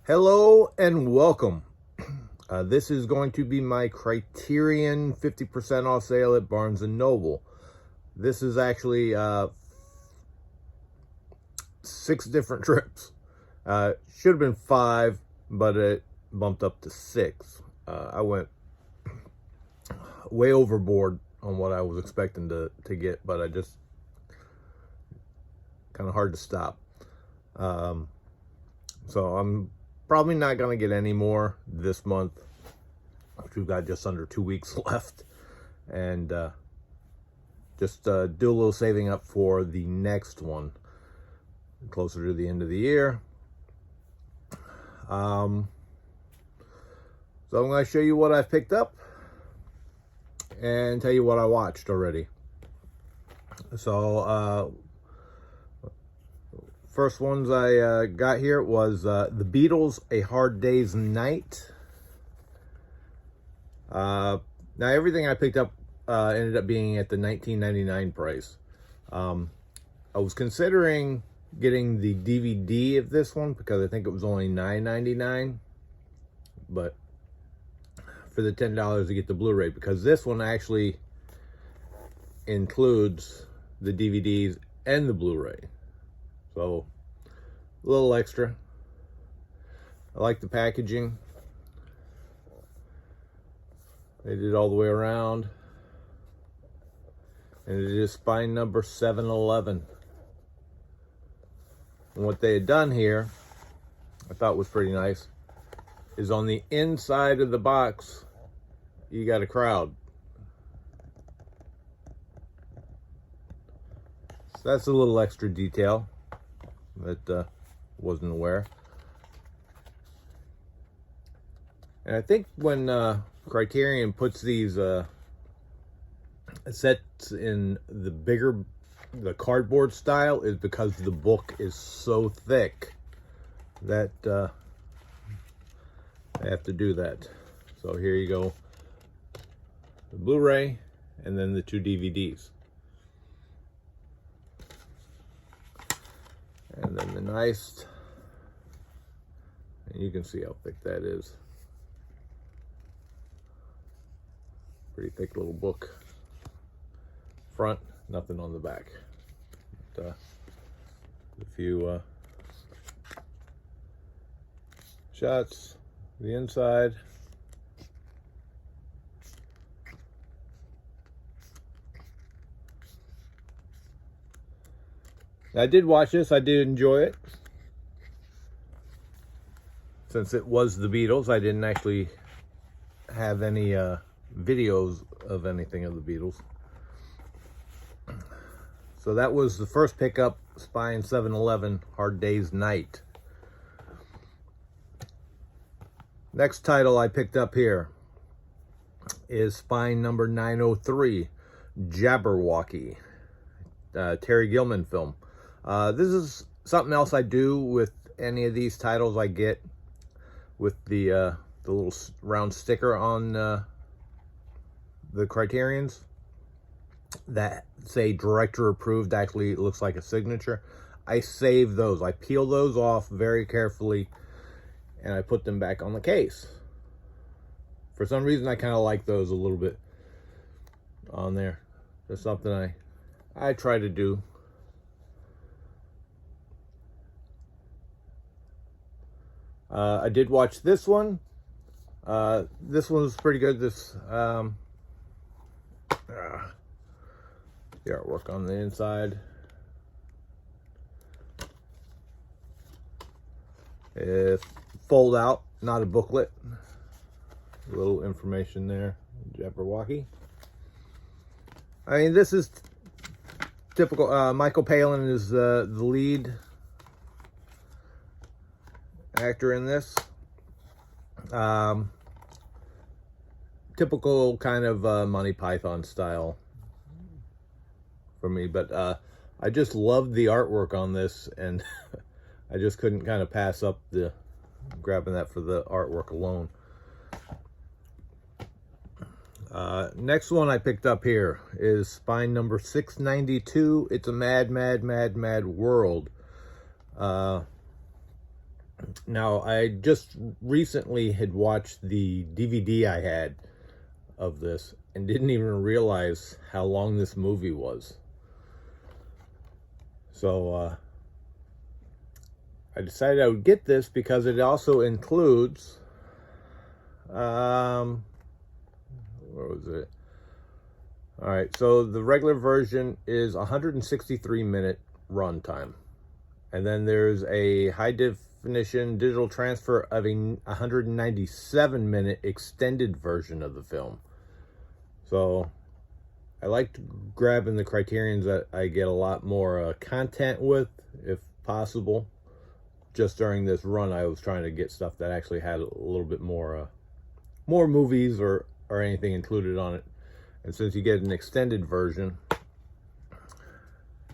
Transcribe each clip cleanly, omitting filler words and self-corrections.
Hello and welcome. This is going to be my Criterion 50% off sale at Barnes & Noble. This is actually 6 different trips. Should have been 5, but it bumped up to 6. I went way overboard on what I was expecting to get, but I just kind of hard to stop. So I'm probably not going to get any more this month. We've got just under 2 weeks left. And just do a little saving up for the next one, closer to the end of the year. So I'm going to show you what I've picked up and tell you what I watched already. So first ones I got here was The Beatles, A Hard Day's Night. Now everything I picked up ended up being at the $19.99 price. I was considering getting the DVD of this one because I think it was only $9.99, but for the $10 to get the Blu-ray, because this one actually includes the DVDs and the Blu-ray. So a little extra. I like the packaging. They did all the way around. And it is spine number 711. And what they had done here, I thought was pretty nice, is on the inside of the box, you got a crowd. So that's a little extra detail that wasn't aware. And I think when Criterion puts these sets in the cardboard style is because the book is so thick that I have to do that. So here you go, the Blu-ray and then the 2 DVDs. And then the nice, and you can see how thick that is. Pretty thick little book. Front, nothing on the back. But, a few shots, the inside. I did watch this. I did enjoy it. Since it was the Beatles, I didn't actually have any videos of anything of the Beatles. So that was the first pickup, Spine 711, Hard Day's Night. Next title I picked up here is Spine number 903, Jabberwocky, Terry Gilliam film. This is something else I do with any of these titles I get, with the little round sticker on the Criterions that say director approved. Actually, it looks like a signature. I save those. I peel those off very carefully and I put them back on the case. For some reason, I kind of like those a little bit on there. That's something I try to do. I did watch this one. This one was pretty good. This the artwork on the inside. It's fold out, not a booklet. A little information there. Jabberwocky. I mean, this is typical. Michael Palin is the lead actor in this. Typical kind of Monty Python style for me, but I just loved the artwork on this, and I just couldn't kind of pass up grabbing that for the artwork alone. Next one I picked up here is Spine number 692. It's a Mad, Mad, Mad, Mad World. Now, I just recently had watched the DVD I had of this and didn't even realize how long this movie was. So I decided I would get this because it also includes, where was it? All right, so the regular version is 163-minute runtime. And then there's a high definition digital transfer of a 197-minute extended version of the film. So I like grabbing the Criterions that I get a lot more content with, if possible. Just during this run, I was trying to get stuff that actually had a little bit more movies or anything included on it. And since you get an extended version,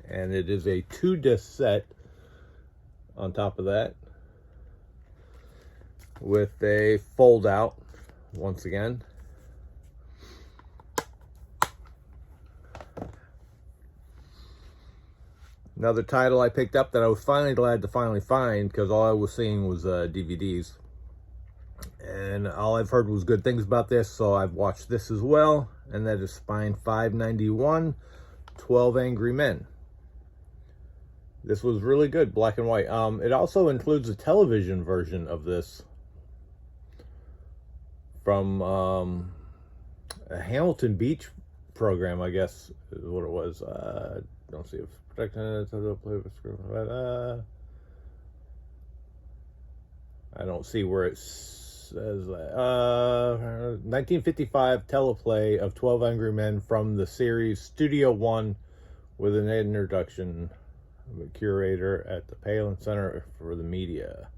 and it is a 2-disc set on top of that, with a fold out once again. Another title I picked up that I was finally glad to find, because all I was seeing was DVDs. And all I've heard was good things about this, so I've watched this as well. And that is Spine 591, 12 Angry Men. This was really good, black and white. It also includes a television version of this from a Hamilton Beach program, I guess is what it was. Don't see if protecting it to the play of a I don't see where it says that. 1955 teleplay of 12 Angry Men from the series Studio One, with an introduction of a curator at the Palin Center for the Media.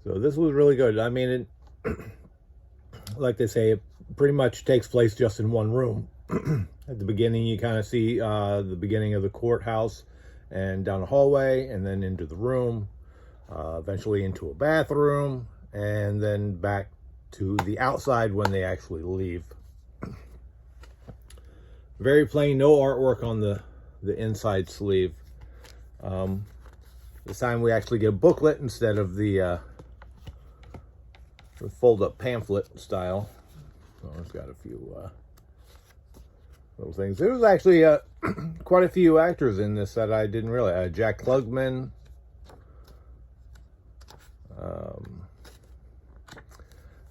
So this was really good. I mean, it, like they say, it pretty much takes place just in one room. At the beginning, you kind of see the beginning of the courthouse, and down the hallway, and then into the room, eventually into a bathroom, and then back to the outside when they actually leave. Very plain, no artwork on the inside sleeve. This time we actually get a booklet instead of the fold-up pamphlet style. So it's got a few little things. There was actually quite a few actors in this that I didn't realize. Jack Klugman.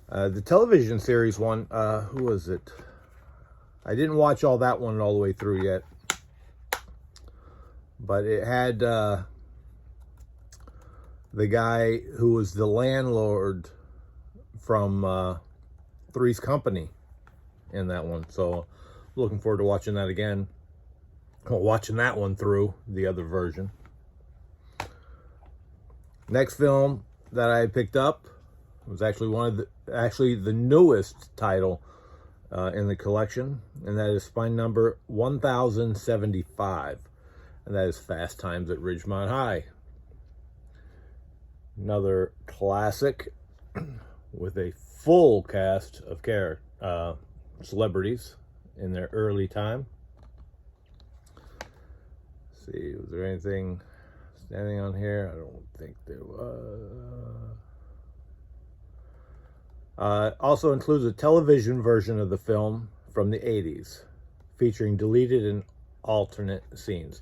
The television series one, who was it? I didn't watch all that one all the way through yet. But it had the guy who was the landlord from Three's Company in that one. So looking forward to watching that again. Well, watching that one through, the other version. Next film that I picked up was actually the newest title in the collection, and that is Spine number 1075, and that is Fast Times at Ridgemont High. Another classic with a full cast of celebrities in their early time. Let's see, was there anything standing on here? I don't think there was. Also includes a television version of the film from the 80s, featuring deleted and alternate scenes.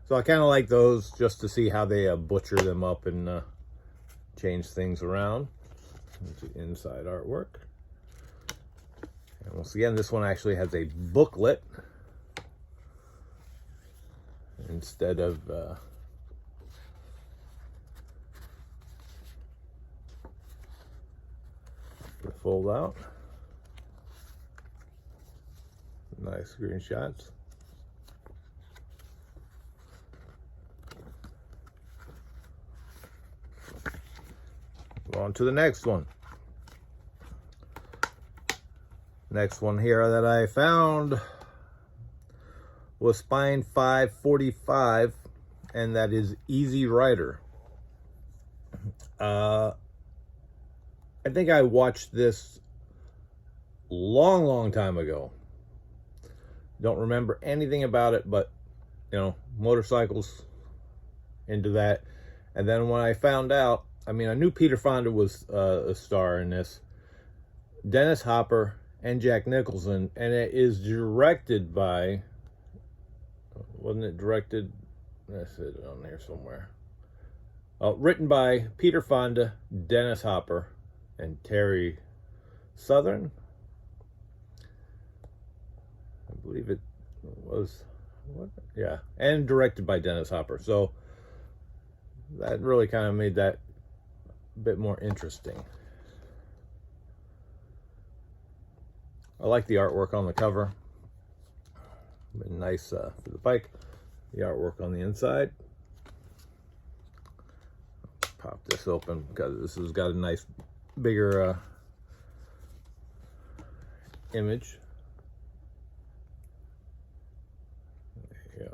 So I kind of like those just to see how they butcher them up and change things around. Into inside artwork. And once again, this one actually has a booklet instead of the fold out. Nice screenshots. On to the next one. Next one here that I found was Spine 545, and that is Easy Rider. I think I watched this long time ago. Don't remember anything about it, but you know, motorcycles, into that. And then when I found out, I mean, I knew Peter Fonda was a star in this, Dennis Hopper and Jack Nicholson, and it is directed by, wasn't it directed, I said it on there somewhere, written by Peter Fonda, Dennis Hopper, and Terry Southern. I believe it was, what? Yeah, and directed by Dennis Hopper. So that really kind of made that a bit more interesting. I like the artwork on the cover. Been nice for the bike. The artwork on the inside. Pop this open because this has got a nice bigger image. There you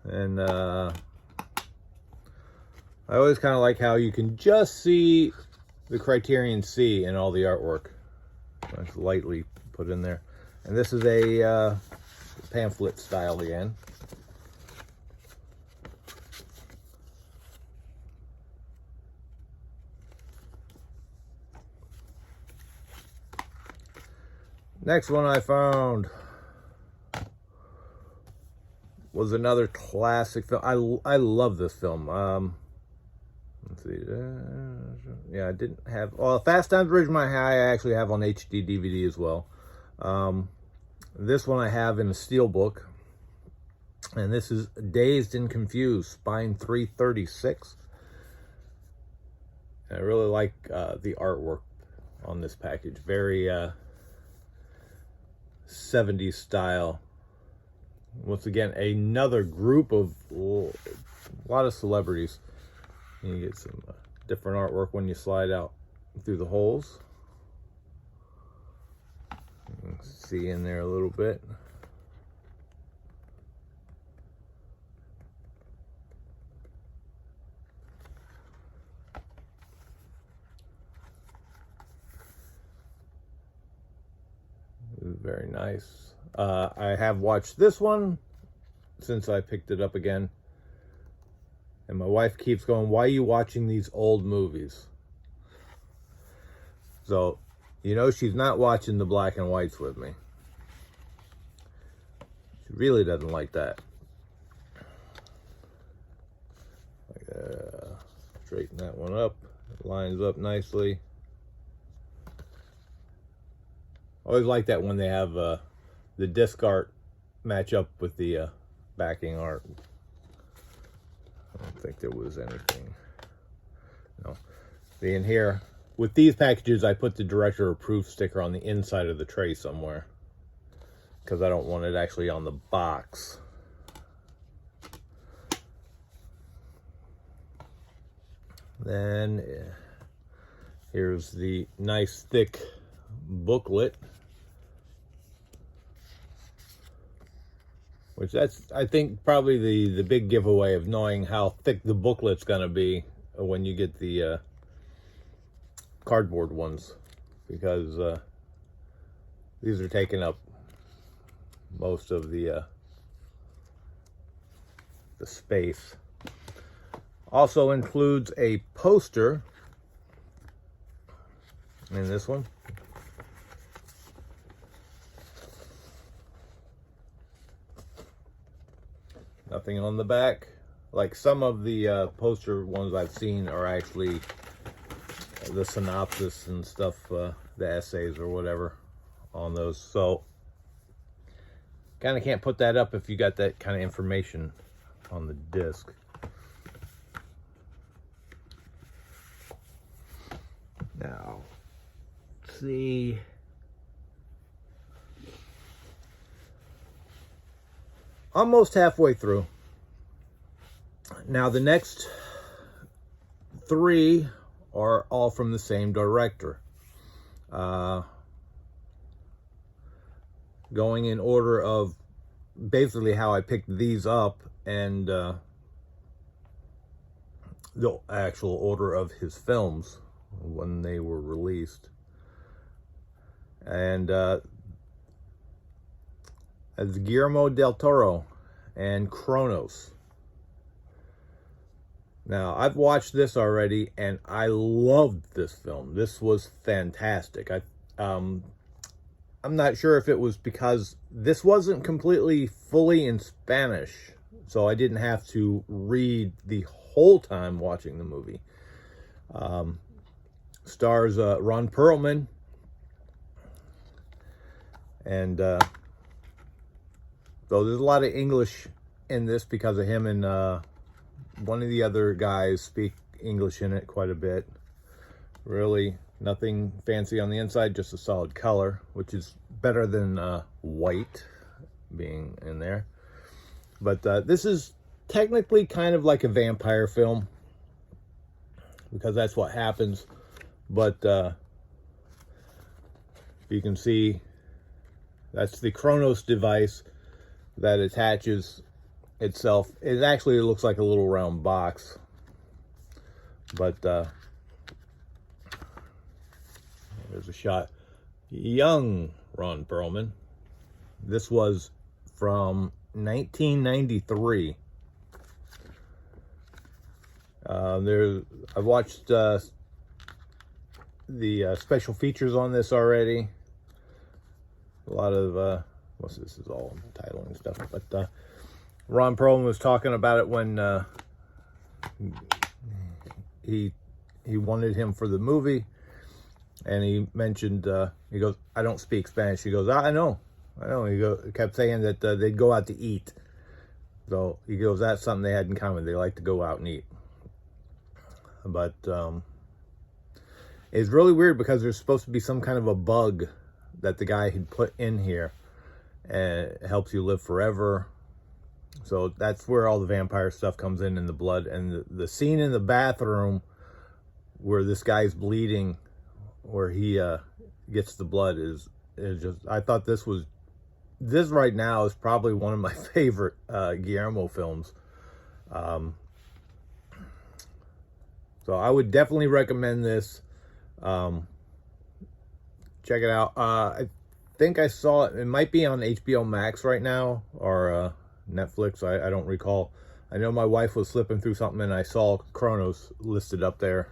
go. And I always kind of like how you can just see the Criterion C in all the artwork. It's lightly put in there. And this is a pamphlet style again. Next one I found was another classic film. I love this film. Let's see. Yeah, I didn't have. Well, Fast Times at Ridgemont High I actually have on HD DVD as well. This one I have in a steelbook, and this is Dazed and Confused, spine 336. And I really like the artwork on this package. Very 70s style. Once again, another group of a lot of celebrities. You get some different artwork when you slide out through the holes. You can see in there a little bit. Very nice. I have watched this one since I picked it up again. And my wife keeps going, why are you watching these old movies? So, you know, she's not watching the black and whites with me. She really doesn't like that. Straighten that one up. It lines up nicely. I always like that when they have the disc art match up with the backing art. I don't think there was anything. No. See, in here, with these packages, I put the director approved sticker on the inside of the tray somewhere, because I don't want it actually on the box. Then here's the nice thick booklet, which that's, I think, probably the big giveaway of knowing how thick the booklet's gonna be when you get the cardboard ones, because these are taking up most of the space. Also includes a poster in this one. Nothing on the back. Like some of the poster ones I've seen are actually the synopsis and stuff, the essays or whatever on those. So kind of can't put that up if you got that kind of information on the disc. Now, let's see. Almost halfway through. Now, the next three are all from the same director. Going in order of basically how I picked these up, and the actual order of his films when they were released. And That's Guillermo del Toro and Kronos. Now, I've watched this already, and I loved this film. This was fantastic. I'm not sure if it was because this wasn't completely fully in Spanish, so I didn't have to read the whole time watching the movie. Stars Ron Perlman, and so there's a lot of English in this because of him, and one of the other guys speak English in it quite a bit. Really nothing fancy on the inside, just a solid color, which is better than white being in there. But this is technically kind of like a vampire film, because that's what happens. But you can see that's the Kronos device that attaches itself. It actually looks like a little round box, but there's a shot. Young Ron Perlman. This was from 1993. I watched the special features on this already. A lot of what's this is all title and stuff, but Ron Perlman was talking about it when he wanted him for the movie, and he mentioned he goes, "I don't speak Spanish." He goes, I know. He kept saying that they'd go out to eat. So he goes, that's something they had in common. They like to go out and eat. But it's really weird because there's supposed to be some kind of a bug that the guy had put in here, and it helps you live forever. So that's where all the vampire stuff comes in the blood. And the scene in the bathroom where this guy's bleeding, where he gets the blood, is just, I thought this right now is probably one of my favorite Guillermo films. So I would definitely recommend this. Check it out. I think I saw it. It might be on HBO Max right now, or Netflix. I don't recall. I know my wife was flipping through something and I saw Kronos listed up there.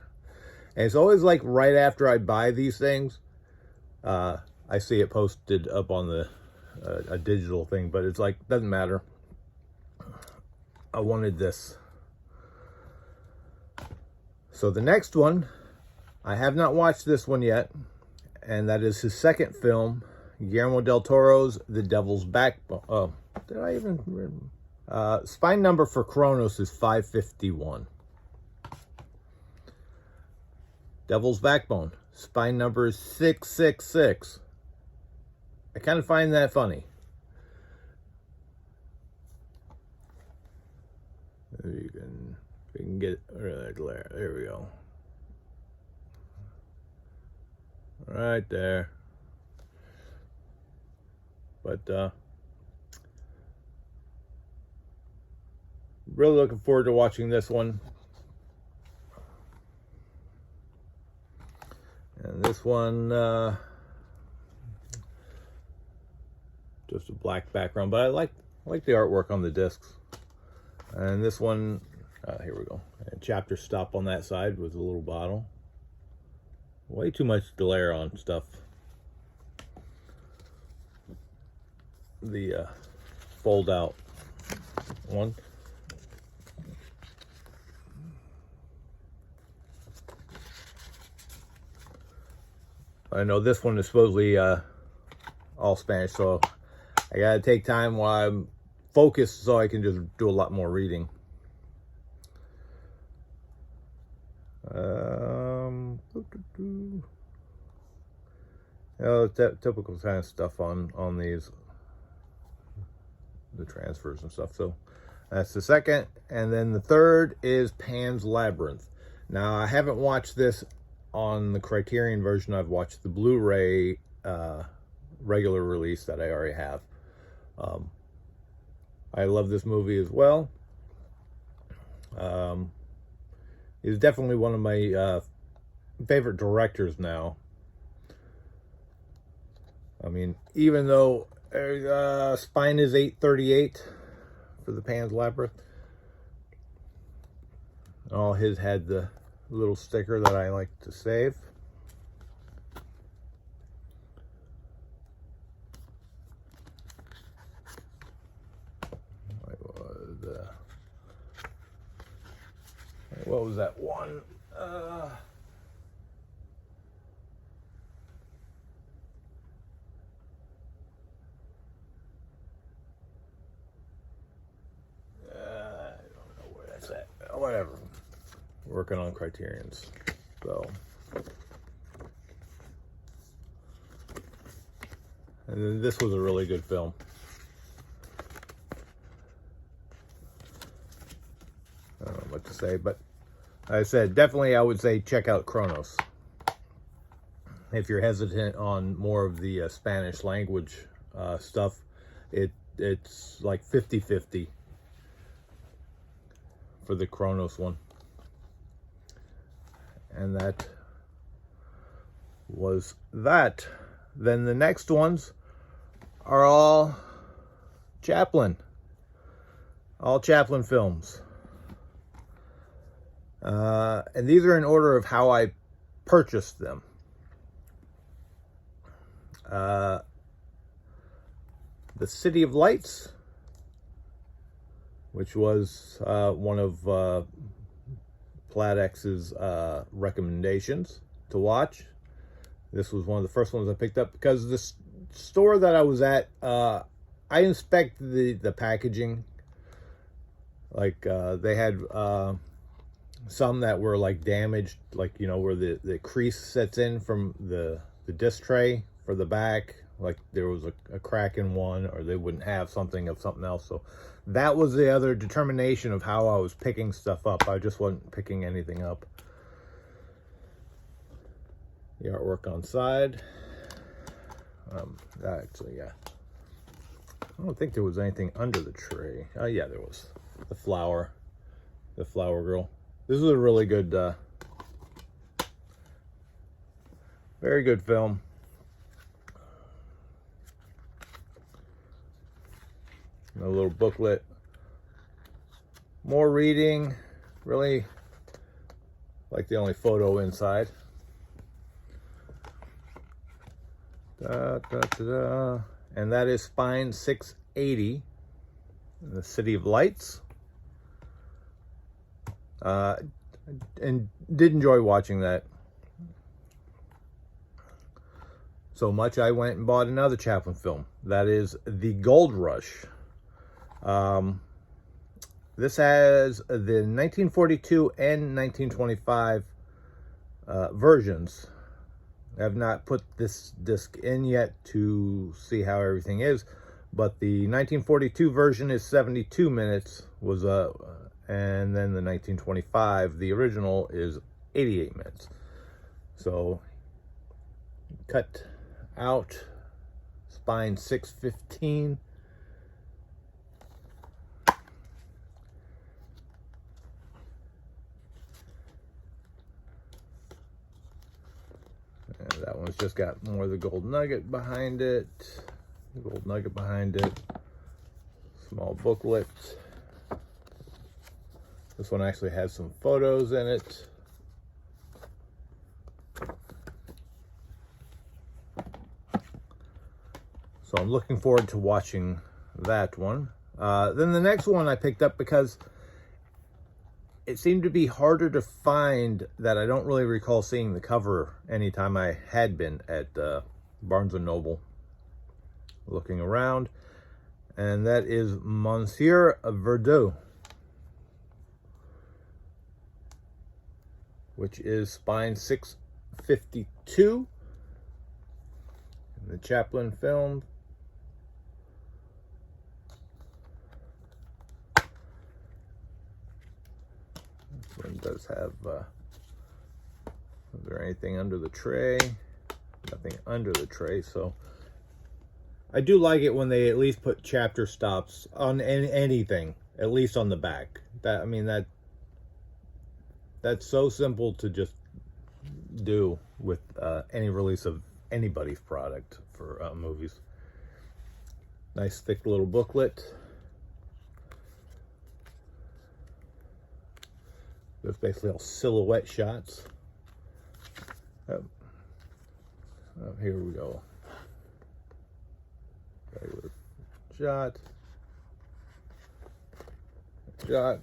And it's always like right after I buy these things, I see it posted up on the a digital thing, but it's like, doesn't matter. I wanted this. So the next one, I have not watched this one yet, and that is his second film, Guillermo del Toro's The Devil's Backbone. Oh, did I even... spine number for Kronos is 551. Devil's Backbone, spine number is 666. I kind of find that funny. You can get rid of that glare. There we go. Right there. But really looking forward to watching this one. And this one, just a black background, but I like the artwork on the discs. And this one, here we go. A chapter stop on that side with a little bottle. Way too much glare on stuff. The fold out one. I know this one is supposedly all Spanish, so I gotta take time while I'm focused so I can just do a lot more reading. You know, typical kind of stuff on these, the transfers and stuff. So that's the second, and then the third is Pan's Labyrinth. Now I haven't watched this on the Criterion version. I've watched the Blu-ray regular release that I already have. I love this movie as well. He's definitely one of my favorite directors now. I mean, even though Spine is 838 for the Pan's Labyrinth. All his had the little sticker that I like to save. What was that one? Whatever. Working on Criterions. So. And then this was a really good film. I don't know what to say, but like I said, definitely I would say check out Kronos. If you're hesitant on more of the Spanish language stuff, it's like 50-50. For the Kronos one. And that was that. Then the next ones are all Chaplin. All Chaplin films. And these are in order of how I purchased them. The City of Lights, which was one of Pladex's recommendations to watch. This was one of the first ones I picked up because the store that I was at, I inspected the packaging. Like they had some that were like damaged, like, you know, where the crease sets in from the disc tray for the back. Like there was a crack in one, or they wouldn't have something of something else. So that was the other determination of how I was picking stuff up. I just wasn't picking anything up. The artwork on side. Actually, yeah. I don't think there was anything under the tray. Oh, yeah, there was. The flower girl. This is a really good, very good film. A little booklet. More reading. Really like the only photo inside. And that is Spine 680, The City of Lights. And did enjoy watching that so much I went and bought another Chaplin film. That is The Gold Rush. This has the 1942 and 1925 versions. I have not put this disc in yet to see how everything is, but the 1942 version is 72 minutes, and then the 1925, the original, is 88 minutes. So cut out Spine 615. And that one's just got more of the gold nugget behind it. Small booklet. This one actually has some photos in it. So I'm looking forward to watching that one. Then the next one I picked up because it seemed to be harder to find, that I don't really recall seeing the cover anytime I had been at Barnes & Noble looking around. And that is Monsieur Verdoux, which is Spine 652 in the Chaplin film. This one does have, is there anything under the tray? Nothing under the tray, so I do like it when they at least put chapter stops on anything, at least on the back. That, I mean, that's so simple to just do with any release of anybody's product for movies. Nice thick little booklet. There's basically all silhouette shots. Oh, here we go. Regular shot. Shot.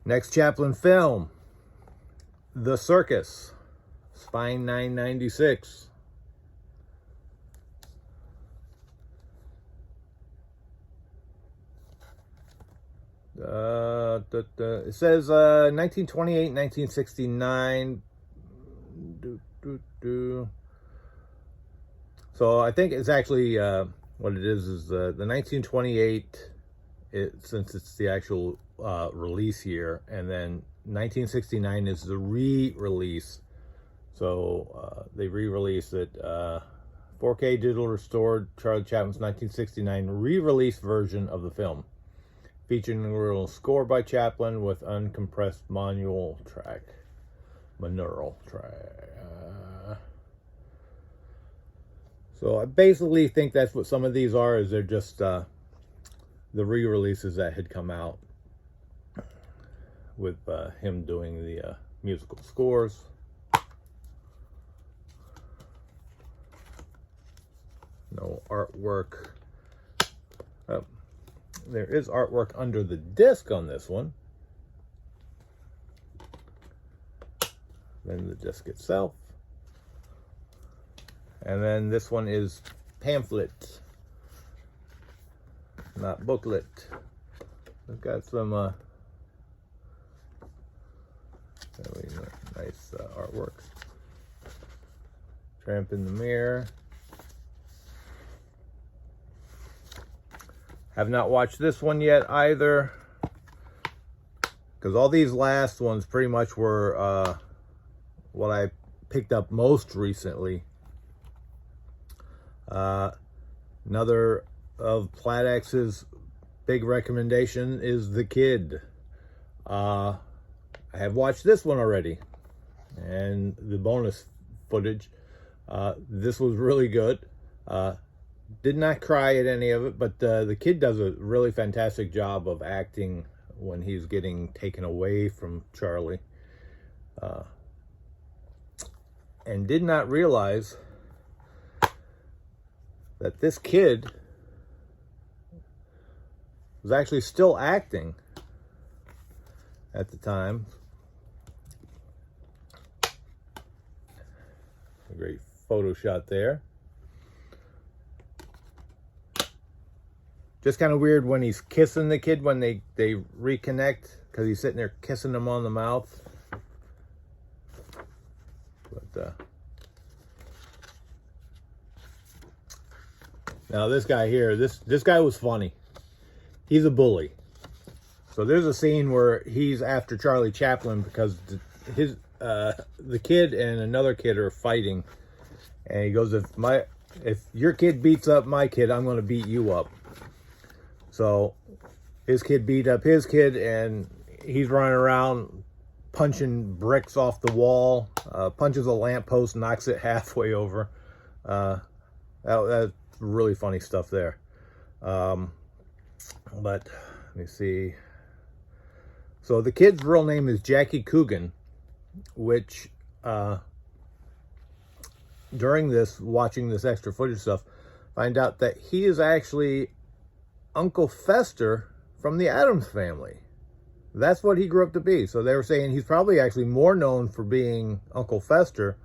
Next Chaplin film, The Circus, Spine 996. It says 1928, 1969. So I think it's actually what it is the 1928. Since it's the actual release year, and then 1969 is the re-release. So they re-released it. 4K digital restored Charlie Chaplin's 1969 re-release version of the film, featuring an original score by Chaplin with uncompressed monaural track. So I basically think that's what some of these are. Is they're just the re-releases that had come out with him doing the musical scores. No artwork. Oh, there is artwork under the disc on this one. Then the disc itself. And then this one is pamphlet, not booklet. It's got some nice artwork. Tramp in the Mirror. Have not watched this one yet either, because all these last ones pretty much were what I picked up most recently. Another of Platt-X's big recommendation is The Kid. I have watched this one already, and the bonus footage. This was really good. Did not cry at any of it, but the kid does a really fantastic job of acting when he's getting taken away from Charlie. And did not realize that this kid was actually still acting at the time. A great photo shot there. Just kind of weird when he's kissing the kid when they reconnect, because he's sitting there kissing him on the mouth. But now this guy here, this guy was funny. He's a bully. So there's a scene where he's after Charlie Chaplin because the kid and another kid are fighting, and he goes, if your kid beats up my kid, I'm going to beat you up. So his kid beat up his kid, and he's running around punching bricks off the wall, punches a lamppost, knocks it halfway over. That's really funny stuff there. But let me see. So the kid's real name is Jackie Coogan, which during watching this extra footage stuff, find out that he is actually Uncle Fester from the Addams Family. That's what he grew up to be. So they were saying he's probably actually more known for being Uncle Fester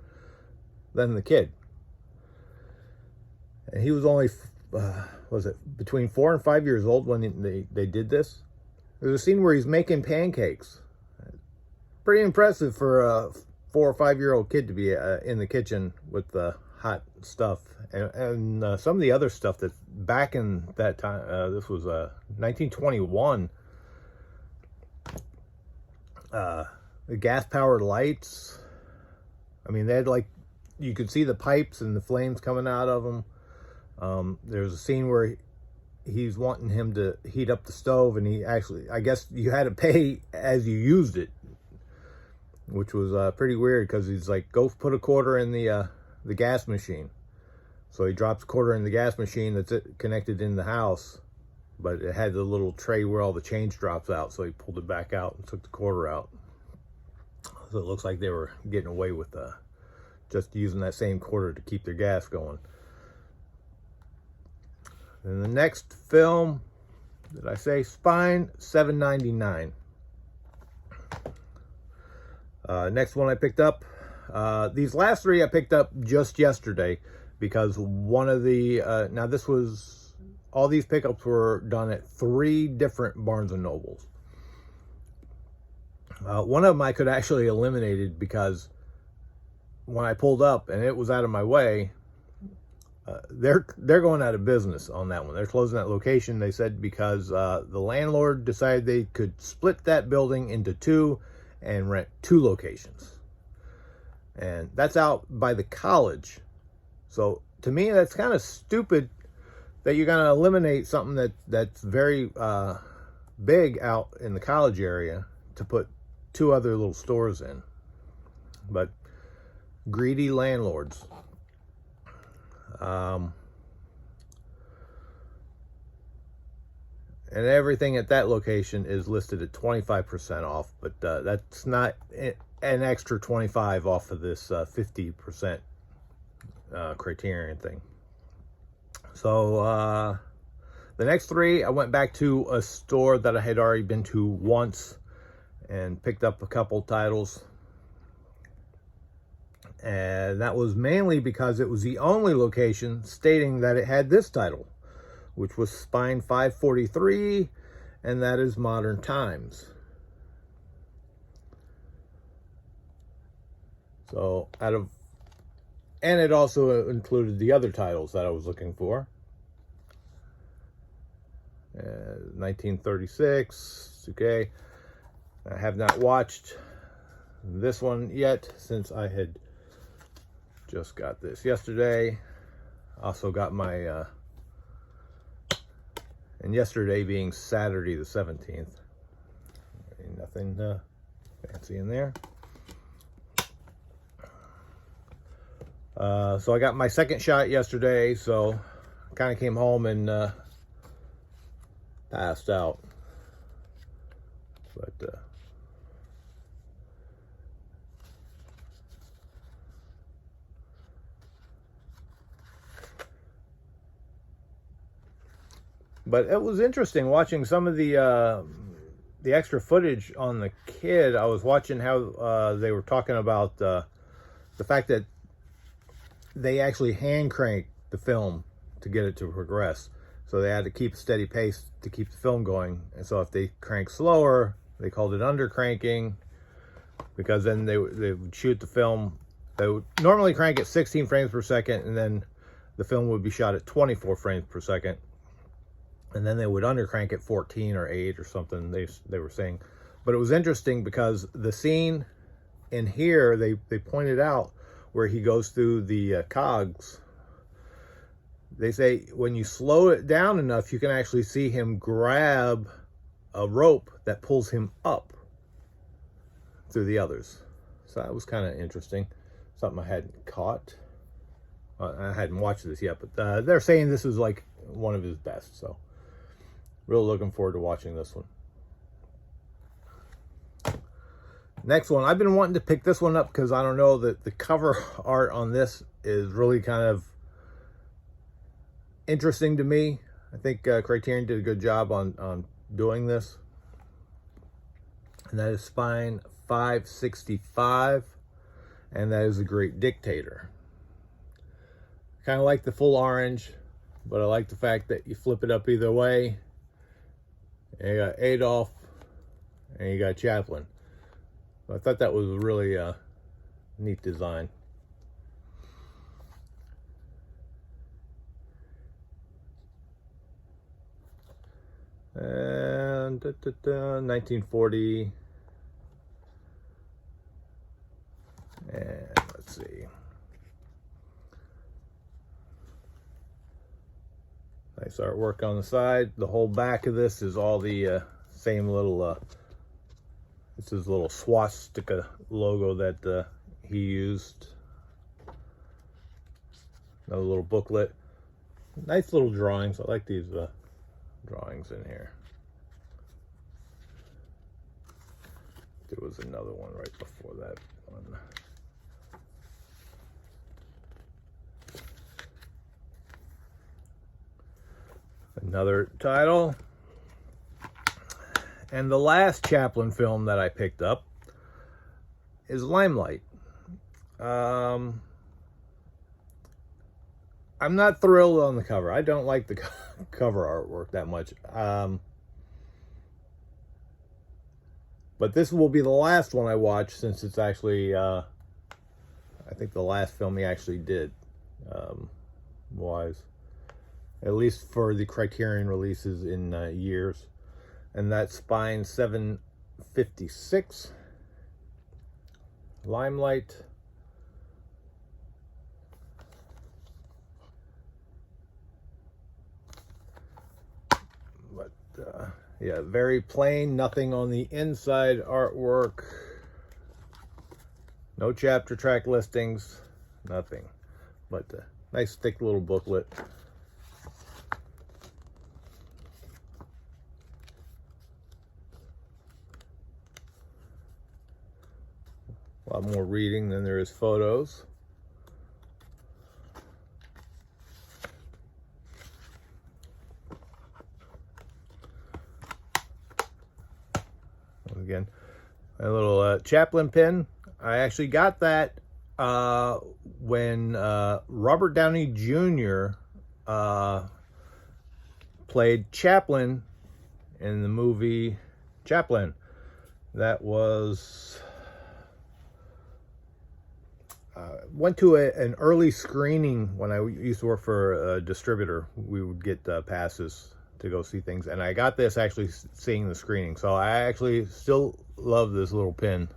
than the kid. And he was only, between 4 and 5 years old when they did this. There's a scene where he's making pancakes. Pretty impressive for a 4 or 5 year old kid to be in the kitchen with the hot stuff. And some of the other stuff that back in that time, this was 1921. The gas-powered lights. I mean, they had you could see the pipes and the flames coming out of them. There's a scene where he's wanting him to heat up the stove, and he actually, I guess you had to pay as you used it, which was pretty weird, because he's like, go put a quarter in the the gas machine. So he drops a quarter in the gas machine that's connected in the house, but it had the little tray where all the change drops out. So he pulled it back out and took the quarter out. So it looks like they were getting away with just using that same quarter to keep their gas going. And the next film, did I say Spine? $7.99. Next one I picked up. These last three I picked up just yesterday because one of the, now this was, all these pickups were done at 3 different Barnes & Nobles. One of them I could actually eliminated because when I pulled up and it was out of my way, they're going out of business on that one. They're closing that location, they said, because the landlord decided they could split that building into 2 and rent 2 locations. And that's out by the college. So to me, that's kind of stupid that you're going to eliminate something that's very big out in the college area to put 2 other little stores in. But greedy landlords. And everything at that location is listed at 25% off, but that's not an extra 25 off of this 50% Criterion thing. So the next 3, I went back to a store that I had already been to once and picked up a couple titles. And that was mainly because it was the only location stating that it had this title, which was Spine 543, and that is Modern Times. So and it also included the other titles that I was looking for. 1936, okay. I have not watched this one yet since I had just got this yesterday. Also got my, and yesterday being Saturday the 17th. Nothing fancy in there. So I got my second shot yesterday, so kind of came home and passed out. But it was interesting watching some of the extra footage on the kid. I was watching how they were talking about the fact that they actually hand cranked the film to get it to progress. So they had to keep a steady pace to keep the film going. And so if they crank slower, they called it under cranking, because then they would shoot the film. They would normally crank at 16 frames per second, and then the film would be shot at 24 frames per second. And then they would under crank at 14 or 8 or something, they were saying. But it was interesting because the scene in here, they pointed out where he goes through the cogs. They say when you slow it down enough, you can actually see him grab a rope that pulls him up through the others. So that was kind of interesting. Something I hadn't caught. I hadn't watched this yet, but they're saying this is like one of his best. So really looking forward to watching this one. Next one, I've been wanting to pick this one up because I don't know that the cover art on this is really kind of interesting to me. I think Criterion did a good job on doing this. And that is Spine 565. And that is The Great Dictator. Kind of like the full orange, but I like the fact that you flip it up either way. And you got Adolf and you got Chaplin. So I thought that was a really neat design. And 1940. And let's see. Nice artwork on the side. The whole back of this is all the same little, this is a little swastika logo that he used. Another little booklet. Nice little drawings. I like these drawings in here. There was another one right before that one. Another title. And the last Chaplin film that I picked up is Limelight. I'm not thrilled on the cover. I don't like the cover artwork that much. But this will be the last one I watch, since it's actually, I think the last film he actually did, was, at least for the Criterion releases in years. And that's Spine 756, Limelight. But, yeah, very plain, nothing on the inside artwork. No chapter track listings, nothing. But nice thick little booklet. A lot more reading than there is photos. Again, a little Chaplin pin. I actually got that when Robert Downey Jr. Played Chaplin in the movie Chaplin. That was... went to an early screening when I used to work for a distributor. We would get passes to go see things, and I got this actually seeing the screening, so I actually still love this little pin.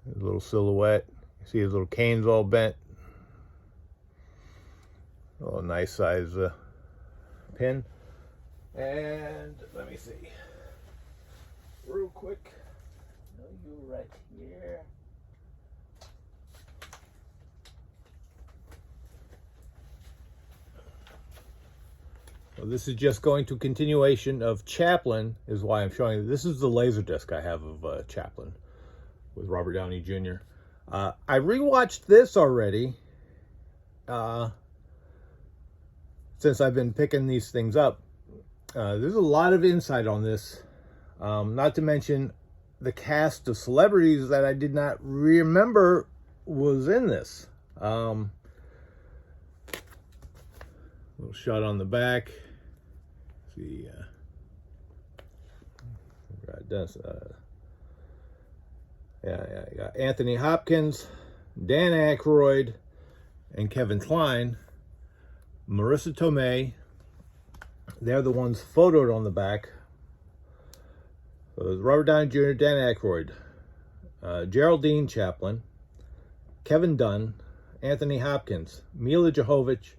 His little silhouette. You see his little cane's all bent. Oh, nice size pin. And let me see real quick. No, you right here. So this is just going to continuation of Chaplin, is why I'm showing you. This is the Laserdisc I have of Chaplin with Robert Downey Jr. I rewatched this already since I've been picking these things up. There's a lot of insight on this, not to mention the cast of celebrities that I did not remember was in this. Little shot on the back. See, you got Anthony Hopkins, Dan Aykroyd, and Kevin Kline. Marissa Tomei, they're the ones photoed on the back. So it's Robert Downey Jr., Dan Aykroyd, Geraldine Chaplin, Kevin Dunn, Anthony Hopkins, Mila Jovovich,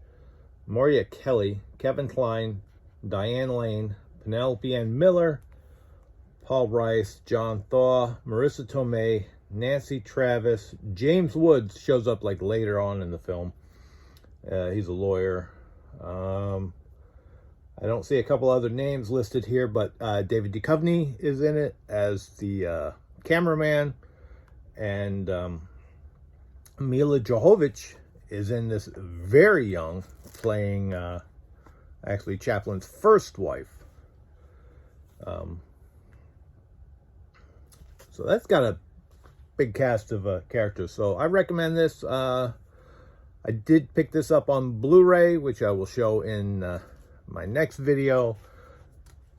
Moria Kelly, Kevin Kline, Diane Lane, Penelope Ann Miller, Paul Rice, John Thaw, Marissa Tomei, Nancy Travis. James Woods shows up like later on in the film. He's a lawyer. I don't see a couple other names listed here, but David Duchovny is in it as the cameraman, and Mila Jovovich is in this very young, playing actually Chaplin's first wife. So that's got a big cast of characters. So I recommend this. I did pick this up on Blu-ray, which I will show in my next video.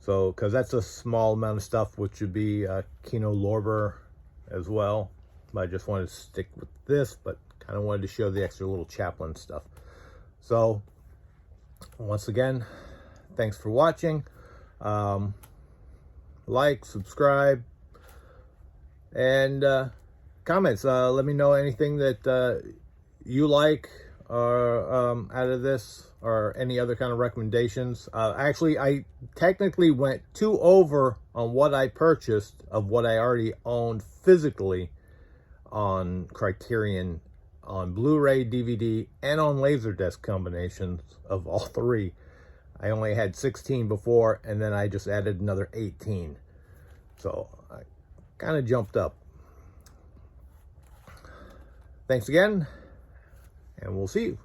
So, because that's a small amount of stuff, which would be Kino Lorber as well. But I just wanted to stick with this, but kind of wanted to show the extra little Chaplin stuff. So, once again, thanks for watching. Like, subscribe, and comments. Let me know anything that you like or out of this, or any other kind of recommendations. Actually, I technically went 2 over on what I purchased of what I already owned physically on Criterion on Blu-ray, DVD, and on Laserdisc combinations of all three. I only had 16 before, and then I just added another 18. So I kind of jumped up. Thanks again, and we'll see you.